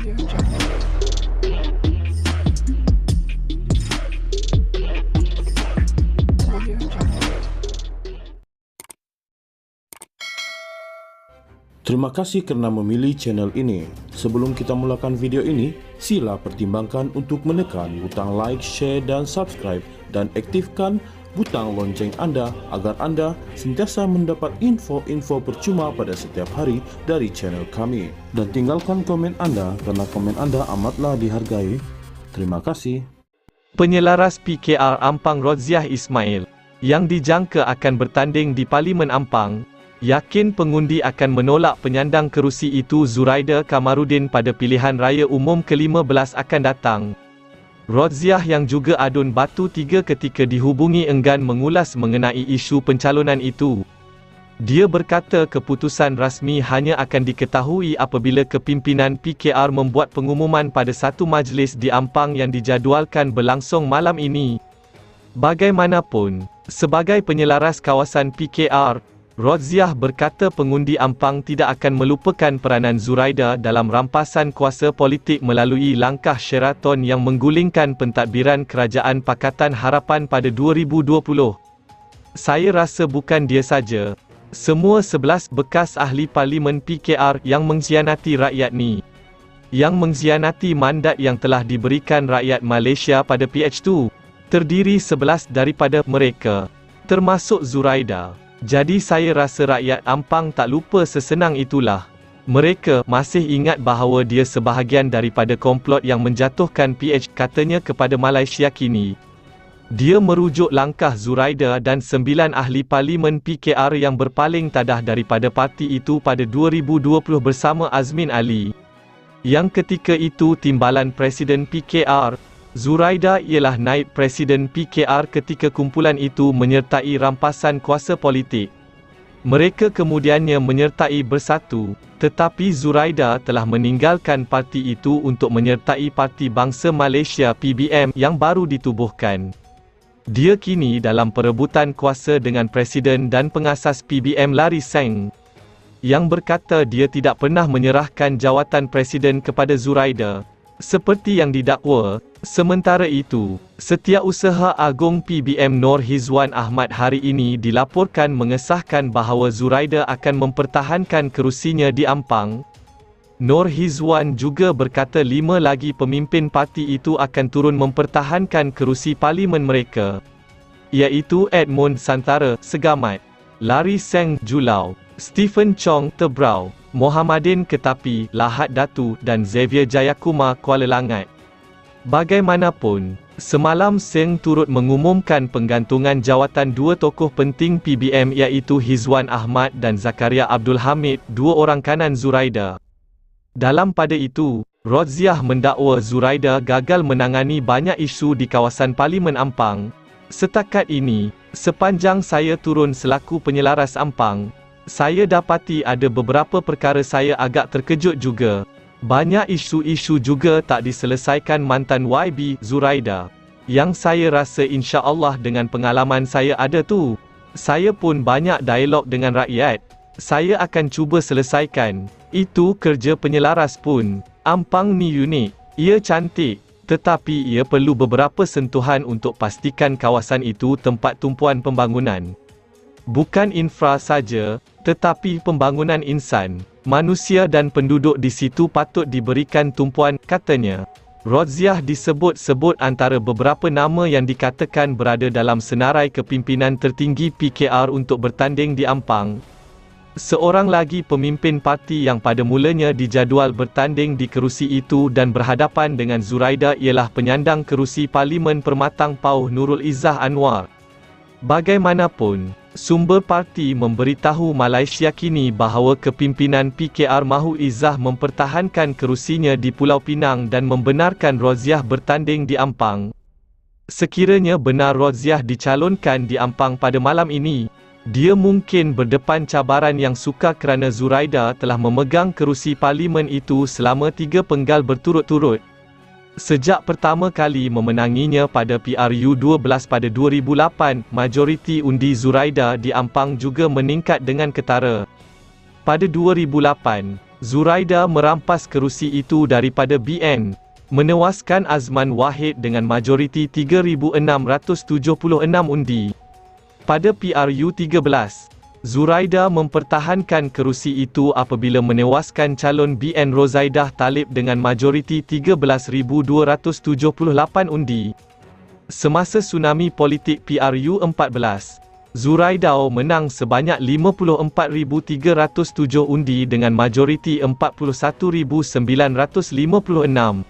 Terima kasih kerana memilih channel ini. Sebelum kita mulakan video ini, sila pertimbangkan untuk menekan butang like, share dan subscribe dan aktifkan butang lonceng anda agar anda sentiasa mendapat info-info percuma pada setiap hari dari channel kami. Dan tinggalkan komen anda kerana komen anda amatlah dihargai. Terima kasih. Penyelaras PKR Ampang Rodziah Ismail, yang dijangka akan bertanding di Parlimen Ampang, yakin pengundi akan menolak penyandang kerusi itu Zuraida Kamarudin pada pilihan raya umum ke-15 akan datang. Rodziah yang juga adun batu 3 ketika dihubungi enggan mengulas mengenai isu pencalonan itu. Dia berkata keputusan rasmi hanya akan diketahui apabila kepimpinan PKR membuat pengumuman pada satu majlis di Ampang yang dijadualkan berlangsung malam ini. Bagaimanapun, sebagai penyelaras kawasan PKR, Rodziah berkata pengundi Ampang tidak akan melupakan peranan Zuraida dalam rampasan kuasa politik melalui langkah Sheraton yang menggulingkan pentadbiran Kerajaan Pakatan Harapan pada 2020. Saya rasa bukan dia saja. Semua 11 bekas ahli Parlimen PKR yang mengkhianati rakyat ni. Yang mengkhianati mandat yang telah diberikan rakyat Malaysia pada PH2. Terdiri 11 daripada mereka, termasuk Zuraida. Jadi saya rasa rakyat Ampang tak lupa sesenang itulah. Mereka masih ingat bahawa dia sebahagian daripada komplot yang menjatuhkan PH, katanya kepada Malaysia Kini. Dia merujuk langkah Zuraida dan 9 ahli Parlimen PKR yang berpaling tadah daripada parti itu pada 2020 bersama Azmin Ali. Yang ketika itu timbalan Presiden PKR, Zuraida ialah naib Presiden PKR ketika kumpulan itu menyertai rampasan kuasa politik. Mereka kemudiannya menyertai Bersatu, tetapi Zuraida telah meninggalkan parti itu untuk menyertai Parti Bangsa Malaysia PBM yang baru ditubuhkan. Dia kini dalam perebutan kuasa dengan Presiden dan pengasas PBM Larry Seng, yang berkata dia tidak pernah menyerahkan jawatan Presiden kepada Zuraida, seperti yang didakwa. Sementara itu, Setiausaha Agung PBM Nor Hizwan Ahmad hari ini dilaporkan mengesahkan bahawa Zuraida akan mempertahankan kerusinya di Ampang. Nor Hizwan juga berkata 5 lagi pemimpin parti itu akan turun mempertahankan kerusi parlimen mereka, iaitu Edmund Santara, Segamat, Larry Seng, Julau, Stephen Chong, Tebrau, Mohamadin Ketapi, Lahad Datu dan Xavier Jayakumar, Kuala Langat. Bagaimanapun, semalam Seng turut mengumumkan penggantungan jawatan 2 tokoh penting PBM iaitu Hizwan Ahmad dan Zakaria Abdul Hamid, 2 orang kanan Zuraida. Dalam pada itu, Rodziah mendakwa Zuraida gagal menangani banyak isu di kawasan Parlimen Ampang. Setakat ini, sepanjang saya turun selaku penyelaras Ampang, saya dapati ada beberapa perkara saya agak terkejut juga. Banyak isu-isu juga tak diselesaikan mantan YB Zuraida. Yang saya rasa insya-Allah dengan pengalaman saya ada tu, saya pun banyak dialog dengan rakyat. Saya akan cuba selesaikan. Itu kerja penyelaras pun. Ampang ni unik. Ia cantik. Tetapi ia perlu beberapa sentuhan untuk pastikan kawasan itu tempat tumpuan pembangunan. Bukan infra saja, tetapi pembangunan insan, manusia dan penduduk di situ patut diberikan tumpuan, katanya. Rodziah disebut-sebut antara beberapa nama yang dikatakan berada dalam senarai kepimpinan tertinggi PKR untuk bertanding di Ampang. Seorang lagi pemimpin parti yang pada mulanya dijadual bertanding di kerusi itu dan berhadapan dengan Zuraida ialah penyandang kerusi Parlimen Permatang Pauh Nurul Izzah Anwar. Bagaimanapun, sumber parti memberitahu Malaysia Kini bahawa kepimpinan PKR mahu Izzah mempertahankan kerusinya di Pulau Pinang dan membenarkan Rodziah bertanding di Ampang. Sekiranya benar Rodziah dicalonkan di Ampang pada malam ini, dia mungkin berdepan cabaran yang sukar kerana Zuraida telah memegang kerusi parlimen itu selama 3 penggal berturut-turut. Sejak pertama kali memenanginya pada PRU 12 pada 2008, majoriti undi Zuraida di Ampang juga meningkat dengan ketara. Pada 2008, Zuraida merampas kerusi itu daripada BN, menewaskan Azman Wahid dengan majoriti 3,676 undi. Pada PRU 13, Zuraida mempertahankan kerusi itu apabila menewaskan calon BN Rozaidah Talib dengan majoriti 13,278 undi. Semasa tsunami politik PRU 14, Zuraida menang sebanyak 54,307 undi dengan majoriti 41,956.